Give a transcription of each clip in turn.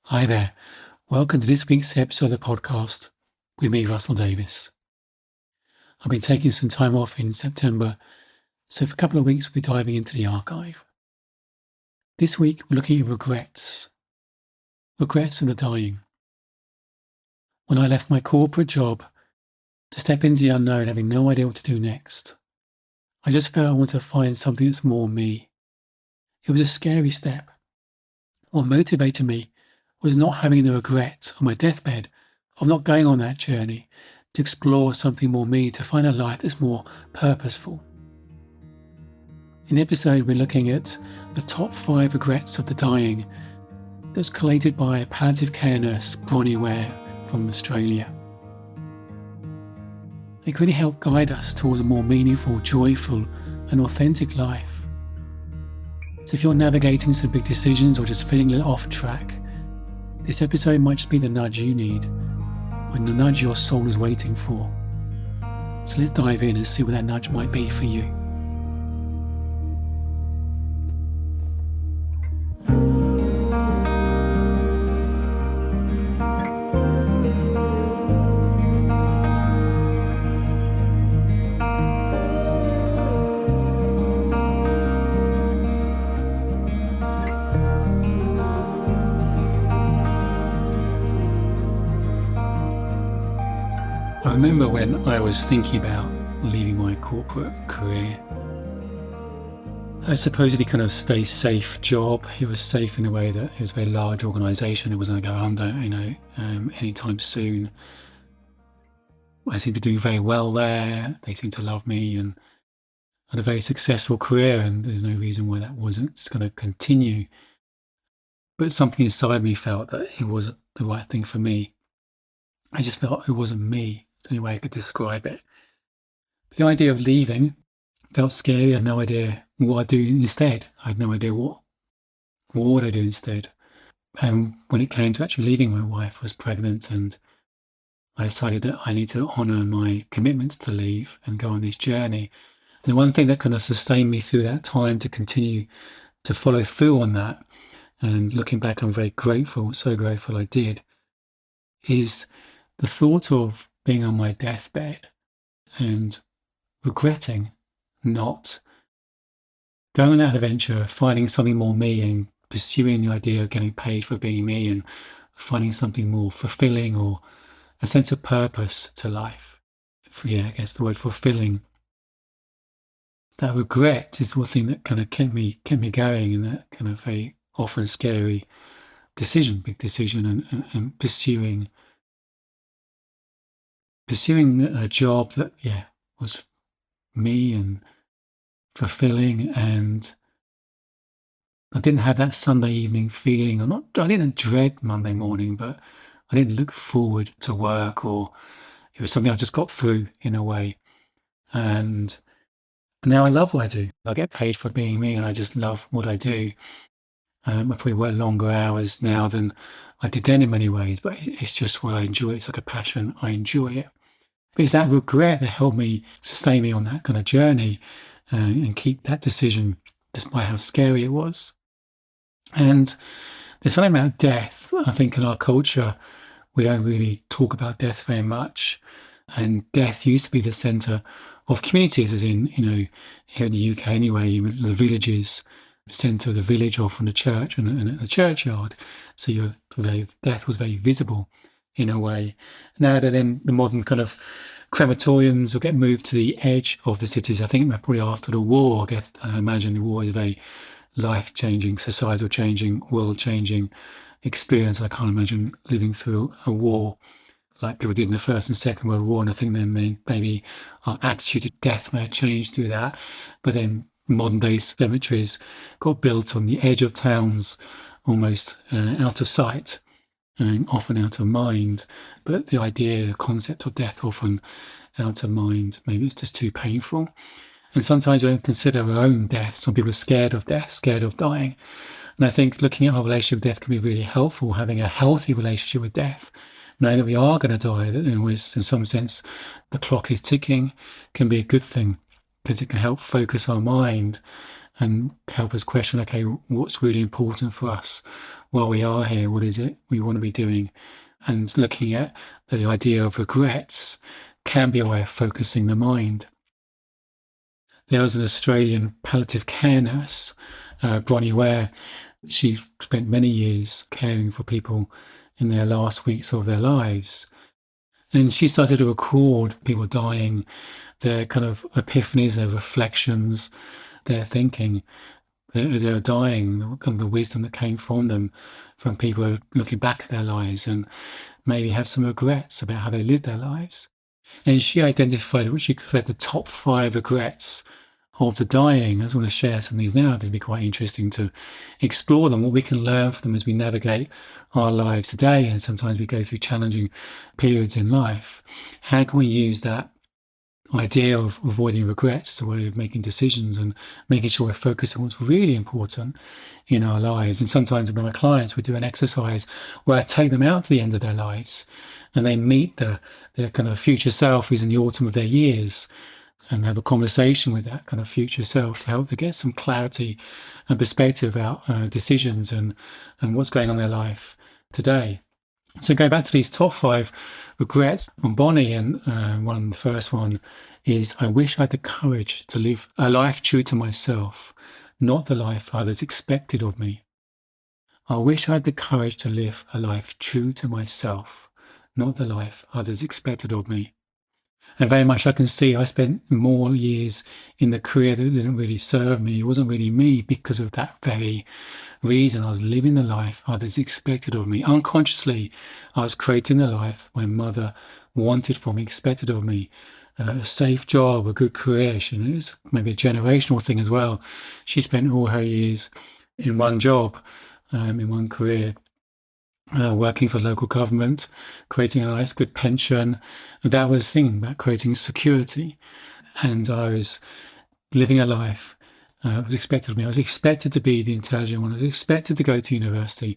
Hi there. Welcome to this week's episode of the podcast with me, Russell Davis. I've been taking some time off in September, so for a couple of weeks we're diving into the archive. This week we're looking at regrets of the dying. When I left my corporate job to step into the unknown, having no idea what to do next, I just felt I wanted to find something that's more me. It was a scary step. What motivated me was not having the regret on my deathbed of not going on that journey to explore something more me, to find a life that's more purposeful. In the episode, we're looking at the top 5 regrets of the dying that's collated by palliative care nurse Bronnie Ware from Australia. It can really help guide us towards a more meaningful, joyful and authentic life. So if you're navigating some big decisions or just feeling a little off track, this episode might just be the nudge you need, or the nudge your soul is waiting for. So let's dive in and see what that nudge might be for you. I remember when I was thinking about leaving my corporate career. A supposedly kind of very safe job. It was safe in a way that it was a very large organisation. It wasn't going to go under, anytime soon. I seemed to do very well there. They seemed to love me and had a very successful career, and there's no reason why that wasn't just going to continue. But something inside me felt that it wasn't the right thing for me. I just felt it wasn't me. That's the only way I could describe it. The idea of leaving felt scary. I had no idea what I'd do instead. I had no idea what would I do instead. And when it came to actually leaving, my wife was pregnant, and I decided that I need to honour my commitments to leave and go on this journey. And the one thing that kind of sustained me through that time to continue to follow through on that, and looking back, I'm very grateful, so grateful I did, is the thought of being on my deathbed and regretting not going on that adventure, finding something more me and pursuing the idea of getting paid for being me and finding something more fulfilling or a sense of purpose to life. I guess the word fulfilling. That regret is the thing that kind of kept me going in that kind of very often scary big decision and pursuing a job that, was me and fulfilling, and I didn't have that Sunday evening feeling, I didn't dread Monday morning, but I didn't look forward to work, or it was something I just got through in a way. And now I love what I do. I get paid for being me, and I just love what I do. I probably work longer hours now than I did then in many ways, but it's just what I enjoy. It's like a passion. I enjoy it. But it's that regret that helped me sustain me on that kind of journey and keep that decision despite how scary it was. And there's something about death. I think in our culture, we don't really talk about death very much. And death used to be the centre of communities, as in, here in the UK anyway, the villages, centre of the village, or from the church and the churchyard. So death was very visible in a way. Now that then the modern kind of crematoriums will get moved to the edge of the cities. I think probably after the war, I imagine the war is a very life-changing, societal-changing, world-changing experience. I can't imagine living through a war like people did in the First and Second World War, and I think then maybe our attitude to death may have changed through that. But then modern day cemeteries got built on the edge of towns, almost out of sight and often out of mind. But the concept of death often out of mind. Maybe it's just too painful. And sometimes we don't consider our own death. Some people are scared of death, scared of dying. And I think looking at our relationship with death can be really helpful, having a healthy relationship with death. Knowing that we are going to die, that in some sense the clock is ticking, can be a good thing, because it can help focus our mind and help us question, okay, what's really important for us? while we are here, what is it we want to be doing? And looking at the idea of regrets can be a way of focusing the mind. There was an Australian palliative care nurse, Bronnie Ware. She spent many years caring for people in their last weeks of their lives. And she started to record people dying, their kind of epiphanies, their reflections, their thinking as they were dying, kind of the wisdom that came from them, from people looking back at their lives and maybe have some regrets about how they lived their lives. And she identified what she called the top 5 regrets of the dying. I just want to share some of these now because it'd be quite interesting to explore them, what we can learn from them as we navigate our lives today. And sometimes we go through challenging periods in life. How can we use that idea of avoiding regrets as a way of making decisions and making sure we're focused on what's really important in our lives? And sometimes with my clients, we do an exercise where I take them out to the end of their lives and they meet their kind of future self who's in the autumn of their years, and have a conversation with that kind of future self to help to get some clarity and perspective about decisions and what's going on in their life today. So go back to these top 5 regrets from Bonnie, and the first one is, I wish I had the courage to live a life true to myself, not the life others expected of me. I wish I had the courage to live a life true to myself, not the life others expected of me. And very much I can see I spent more years in the career that didn't really serve me. It wasn't really me because of that very reason. I was living the life others expected of me. Unconsciously, I was creating the life my mother wanted for me, expected of me. A safe job, a good career. It was maybe a generational thing as well. She spent all her years in one job, in one career. Working for local government, creating a nice, good pension. That was the thing about creating security. And I was living a life that was expected of me. I was expected to be the intelligent one. I was expected to go to university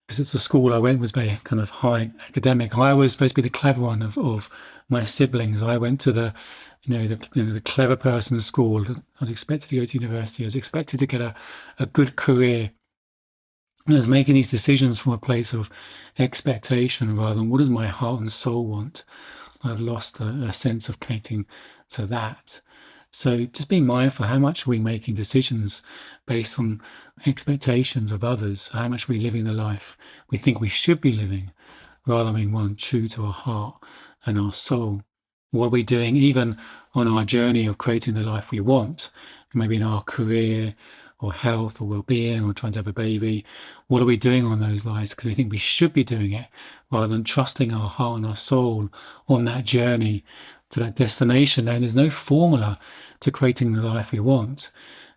because the school I went was very kind of high academic. I was supposed to be the clever one of my siblings. I went to the clever person's school. I was expected to go to university. I was expected to get a good career. I was making these decisions from a place of expectation rather than what does my heart and soul want. I've lost a sense of connecting to that. So just being mindful, how much are we making decisions based on expectations of others? How much are we living the life we think we should be living rather than being one true to our heart and our soul? What are we doing even on our journey of creating the life we want, maybe in our career or health or well-being or trying to have a baby? What are we doing on those lives because we think we should be doing it rather than trusting our heart and our soul on that journey to that destination? And there's no formula to creating the life we want.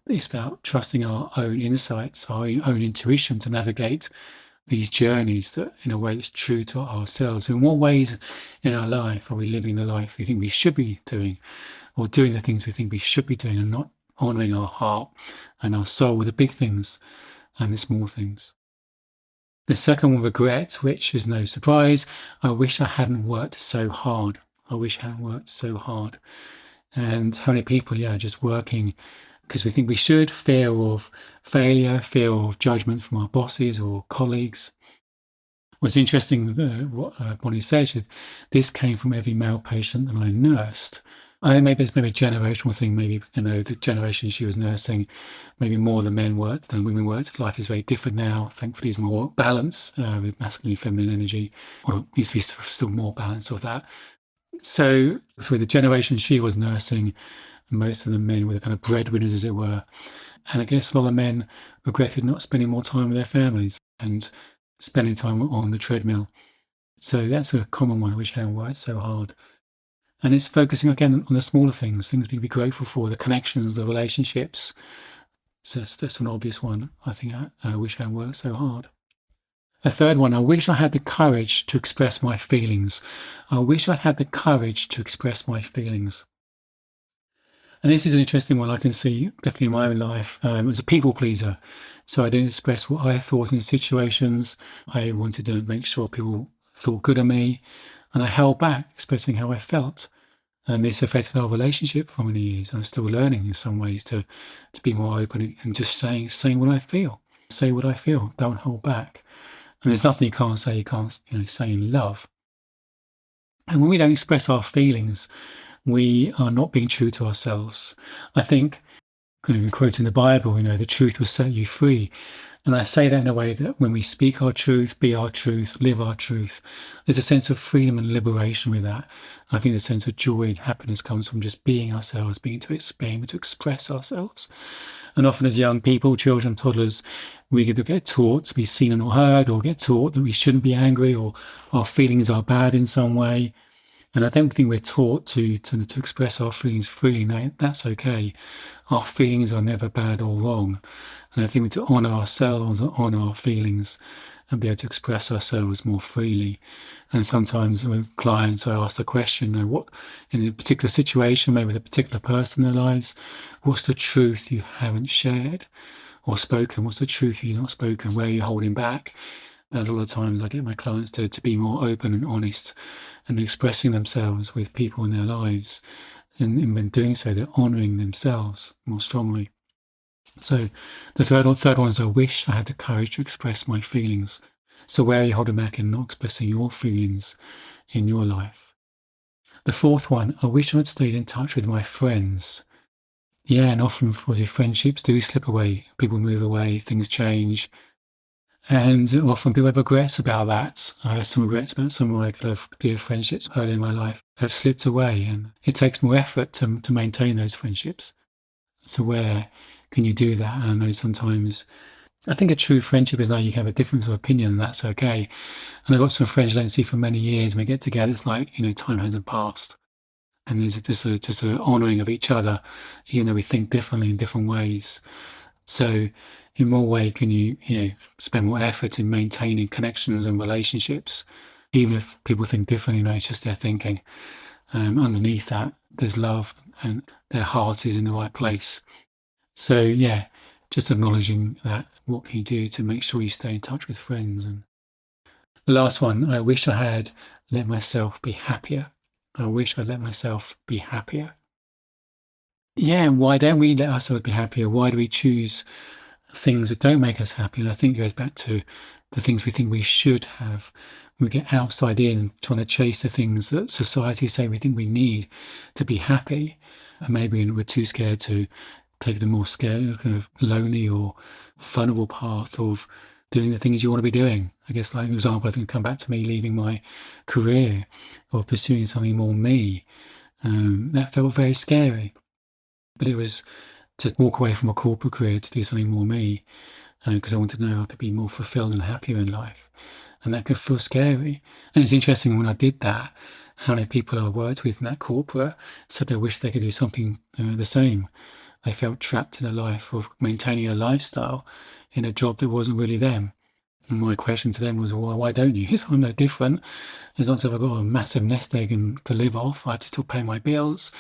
It's about trusting our own insights, our own intuition to navigate these journeys that in a way that's true to ourselves. In what ways in our life are we living the life we think we should be doing, or doing the things we think we should be doing and not honouring our heart and our soul with the big things and the small things? The second one, regret, which is no surprise. I wish I hadn't worked so hard. I wish I hadn't worked so hard. And how many people, just working because we think we should, fear of failure, fear of judgment from our bosses or colleagues. What's interesting, what Bonnie says, this came from every male patient that I nursed. I think maybe it's maybe a generational thing. Maybe, the generation she was nursing, maybe more than men worked than women worked. Life is very different now. Thankfully, there's more balance with masculine and feminine energy, or it used to be still more balance of that. So the generation she was nursing, most of the men were the kind of breadwinners, as it were. And I guess a lot of men regretted not spending more time with their families and spending time on the treadmill. So that's a common one. I wish I hadn't worked so hard. And it's focusing again on the smaller things we can be grateful for, the connections, the relationships. So that's an obvious one. I think I wish I hadn't worked so hard. A third one, I wish I had the courage to express my feelings. I wish I had the courage to express my feelings. And this is an interesting one I can see definitely in my own life. I was a people pleaser. So I didn't express what I thought in situations. I wanted to make sure people thought good of me. And I held back expressing how I felt. And this affected our relationship for many years. I'm still learning in some ways to be more open and just saying what I feel. say what I feel. Don't hold back. And there's nothing you can't say. You can't, say in love. And when we don't express our feelings, we are not being true to ourselves. I think, kind of quoting the Bible, the truth will set you free. And I say that in a way that when we speak our truth, be our truth, live our truth, there's a sense of freedom and liberation with that. I think the sense of joy and happiness comes from just being ourselves, being able to express ourselves. And often as young people, children, toddlers, we either get taught to be seen and not heard, or get taught that we shouldn't be angry, or our feelings are bad in some way. And I don't think we're taught to express our feelings freely. Now, that's okay. Our feelings are never bad or wrong. And I think we need to honour ourselves, honour our feelings, and be able to express ourselves more freely. And sometimes with clients, I ask the question, what, in a particular situation, maybe with a particular person in their lives, what's the truth you haven't shared or spoken? What's the truth you've not spoken? Where are you holding back? And a lot of times I get my clients to be more open and honest and expressing themselves with people in their lives. And when doing so, they're honouring themselves more strongly. So the third one is I wish I had the courage to express my feelings. So where are you holding back and not expressing your feelings in your life? The fourth one, I wish I had stayed in touch with my friends. Yeah, and often friendships do slip away. People move away, things change. And often people have regrets about that. I have some regrets about some of my kind of dear friendships early in my life have slipped away, and it takes more effort to maintain those friendships. So where can you do that? And I know sometimes, I think a true friendship is like you can have a difference of opinion, and that's okay. And I've got some friends I don't see for many years, and we get together, it's like, time hasn't passed. And there's just a honouring of each other, even though we think differently in different ways. So in what way can you, spend more effort in maintaining connections and relationships, even if people think differently, it's just their thinking. Underneath that, there's love and their heart is in the right place. So yeah, just acknowledging that, what can you do to make sure you stay in touch with friends? And the last one, I wish I had let myself be happier. I wish I'd let myself be happier. Yeah, and why don't we let ourselves be happier? Why do we choose things that don't make us happy? And I think it goes back to the things we think we should have. We get outside in, trying to chase the things that society say we think we need to be happy. And maybe we're too scared to take the more scared, kind of lonely or vulnerable path of doing the things you want to be doing. I guess, like an example, I think come back to me leaving my career or pursuing something more me. That felt very scary. But it was to walk away from a corporate career to do something more me, because I wanted to know I could be more fulfilled and happier in life. And that could feel scary. And it's interesting when I did that, how many people I worked with in that corporate said they wished they could do something the same. They felt trapped in a life of maintaining a lifestyle in a job that wasn't really them. And my question to them was, well, why don't you? Because I'm no different. As long as I've got a massive nest egg and to live off, I have to still pay my bills.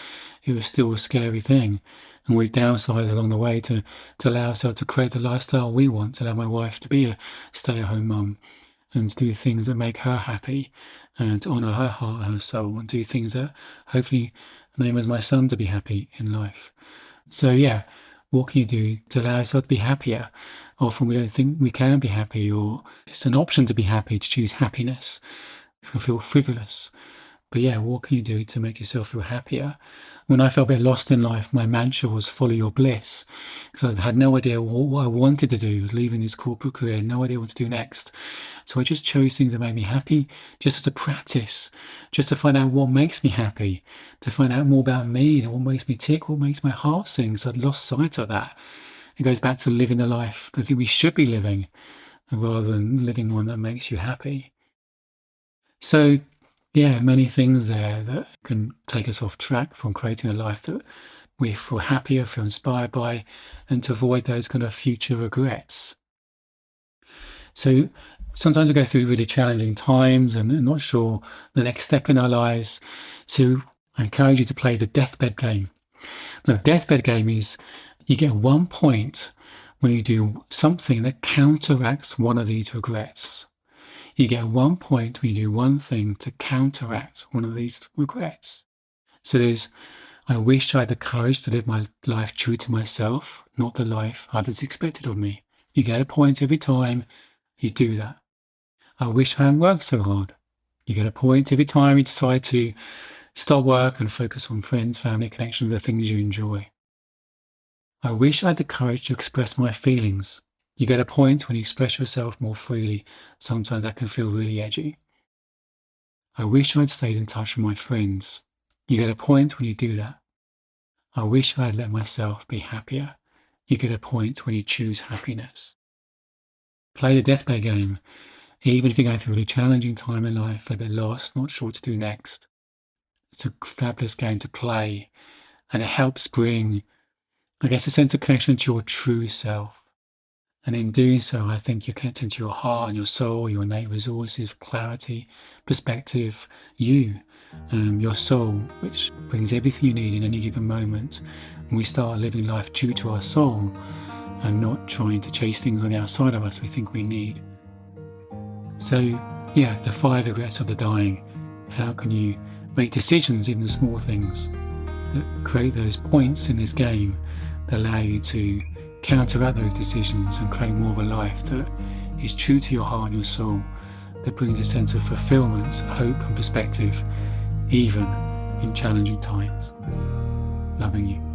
It was still a scary thing. And we've downsized along the way to allow ourselves to create the lifestyle we want, to allow my wife to be a stay-at-home mum and to do things that make her happy and to honour her heart and her soul and do things that hopefully enable my son to be happy in life. So yeah, what can you do to allow yourself to be happier? Often we don't think we can be happy, or it's an option to be happy, to choose happiness. You can feel frivolous. But yeah, what can you do to make yourself feel happier? When I felt a bit lost in life, my mantra was follow your bliss. Because I had no idea what I wanted to do. I was leaving this corporate career, no idea what to do next. So I just chose things that made me happy, just as a practice, just to find out what makes me happy, to find out more about me, what makes me tick, what makes my heart sing. So I'd lost sight of that. It goes back to living the life I think we should be living, rather than living one that makes you happy. So yeah, many things there that can take us off track from creating a life that we feel happier, feel inspired by, and to avoid those kind of future regrets. So sometimes we go through really challenging times and not sure the next step in our lives. So I encourage you to play the deathbed game. Now, the deathbed game is you get 1 point when you do something that counteracts one of these regrets. You get 1 point when you do one thing to counteract one of these regrets. So there's, I wish I had the courage to live my life true to myself, not the life others expected of me. You get a point every time you do that. I wish I hadn't worked so hard. You get a point every time you decide to stop work and focus on friends, family, connections, the things you enjoy. I wish I had the courage to express my feelings. You get a point when you express yourself more freely. Sometimes that can feel really edgy. I wish I'd stayed in touch with my friends. You get a point when you do that. I wish I had let myself be happier. You get a point when you choose happiness. Play the deathbed game. Even if you're going through a really challenging time in life, a bit lost, not sure what to do next. It's a fabulous game to play, and it helps bring, I guess, a sense of connection to your true self. And in doing so, I think you're connecting to your heart and your soul, your innate resources, clarity, perspective, your soul, which brings everything you need in any given moment. And we start living life due to our soul and not trying to chase things on the outside of us we think we need. So, the 5 regrets of the dying. How can you make decisions, even the small things, that create those points in this game that allow you to counteract those decisions and create more of a life that is true to your heart and your soul, that brings a sense of fulfillment, hope and perspective, even in challenging times. Loving you.